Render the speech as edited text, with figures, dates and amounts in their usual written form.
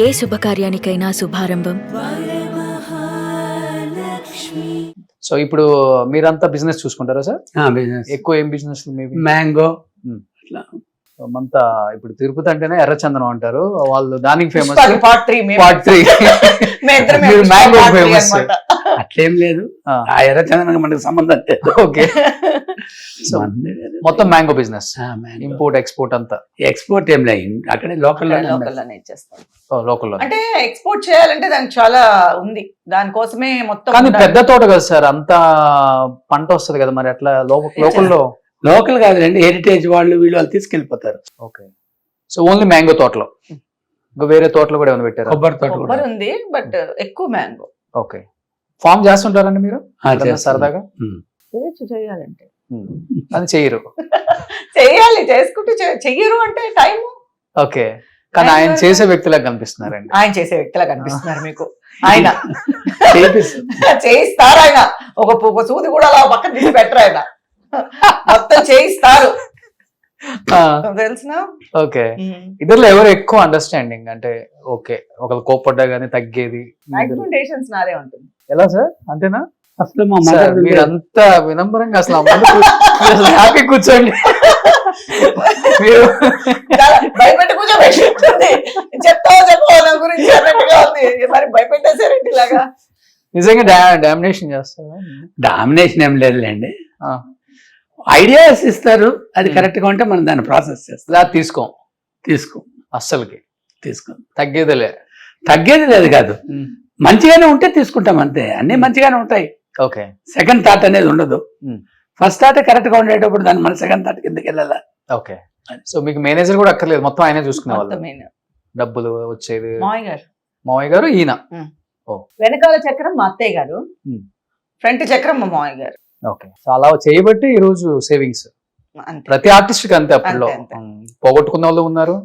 ఏ శుభకార్యానికైనా శుభారంభం. So ఇప్పుడు మీరంతా business చూసుకుంటారా సార్? బిజినెస్ ఎక్కువ ఏం బిజినెస్? మేబీ మ్యాంగో అట్లా. అంతా ఇప్పుడు తిరుపతి అంటేనే ఎర్రచందనం అంటారు, వాళ్ళు దానికి ఫేమస్. పార్ట్ 3 పార్ట్ 3 మీరు మ్యాంగో ఫేమస్. అట్లేం లేదు, ఆ ఎర్రచందనం మనకు సంబంధం లేదు. ఓకే, సో మొత్తం మ్యాంగో బిజినెస్, ఇంపోర్ట్ ఎక్స్పోర్ట్ అంతా. ఎక్స్పోర్ట్ ఏం లేదు, అక్కడే లోకల్ లోకల్లోనే ఇచ్చేస్తాం. లోకల్లో అంటే ఎక్స్పోర్ట్ చేయాలంటే దానికి చాలా ఉంది, దానికోసమే మొత్తం. కానీ పెద్ద తోట కదా సార్, అంత పంట వస్తుంది కదా, మరి అట్లా లోకల్లో? లోకల్ కాదులేండి, హెరిటేజ్ వాళ్ళు వీళ్ళు తీసుకెళ్ళిపోతారు. ఓకే, సో ఓన్లీ మ్యాంగో తోటలో, ఇంకా వేరే తోటలో కూడా ఏమైనా పెట్టారు? కొబ్బరి తోట కూడా కొబ్బరి ఉంది, బట్ ఎక్కువ మ్యాంగో. ఓకే, ఫార్మ్ చేస్తుంటారండి మీరు సరదాగా? చేయాలంటే అది చెయ్యరు. చెయ్యాలి, చేసుకుంటూ చెయ్యరు అంటే టైం. ఓకే, కానీ ఆయన చేసే వ్యక్తిలాగా కనిపిస్తున్నారండి. ఆయన చేసే వ్యక్తిలా కనిపిస్తున్నారు మీకు. ఆయన చేయిస్తారు, ఆయన ఒక సూది కూడా అలా పక్కన తీసి పెట్టరు, ఆయన మొత్తం చేయిస్తారు, తెలిసిన. ఓకే, ఇద్దరులో ఎవరు ఎక్కువ అండర్స్టాండింగ్? అంటే ఓకే, ఒకరు కోప్పడ్డా గానీ తగ్గేది? డాక్యుమెంటేషన్స్ నాదే ఉంటుంది. ఎలా సార్, అంతేనా? అసలు మా సార్, మదర్ మీరంతా వినమ్రంగా అసలు హ్యాపీ కూర్చోండి. మీరు భయపెట్టి కూర్చోబెట్టింది, చెప్తావో చెప్పవో నా గురించి అన్నట్టుగా ఉంది. మరి భయపెట్టేసారండి ఇలాగా. నిజంగా డామినేషన్ చేస్తారా? డామినేషన్ ఏం లేదులేండి, ఐడియాస్ ఇస్తారు, అది కరెక్ట్ గా ఉంటే మనం దాన్ని ప్రాసెస్ చేస్తాం. తీసుకో అస్సలకి తగ్గేది తగ్గేది లేదు కాదు, మంచిగానే ఉంటే తీసుకుంటాం అంతే, అన్ని మంచిగానే ఉంటాయి. ఓకే, సెకండ్ థాట్ అనేది ఉండదు. ఫస్ట్ థాట్ కరెక్ట్ గా ఉండేటప్పుడు దాన్ని మన సెకండ్ థాట్ కిందకి వెళ్ళాలా. ఓకే, సో మీకు మేనేజర్ కూడా అక్కర్లేదు, మొత్తం ఆయనే చూసుకునే వాళ్ళు, డబ్బులు వచ్చేది మావయ్య గారు, ఈయన. వెనకాల చక్రం మా అత్తయ్య గారు, ఫ్రంట్ చక్రం మా మావయ్య గారు. ఓకే, సో అలా చేయబట్టి ఈ రోజు సేవింగ్స్ ప్రతి ఆర్టిస్ట్ కి అంతే. అప్పట్లో పోగొట్టుకున్న వాళ్ళు ఉన్నారు.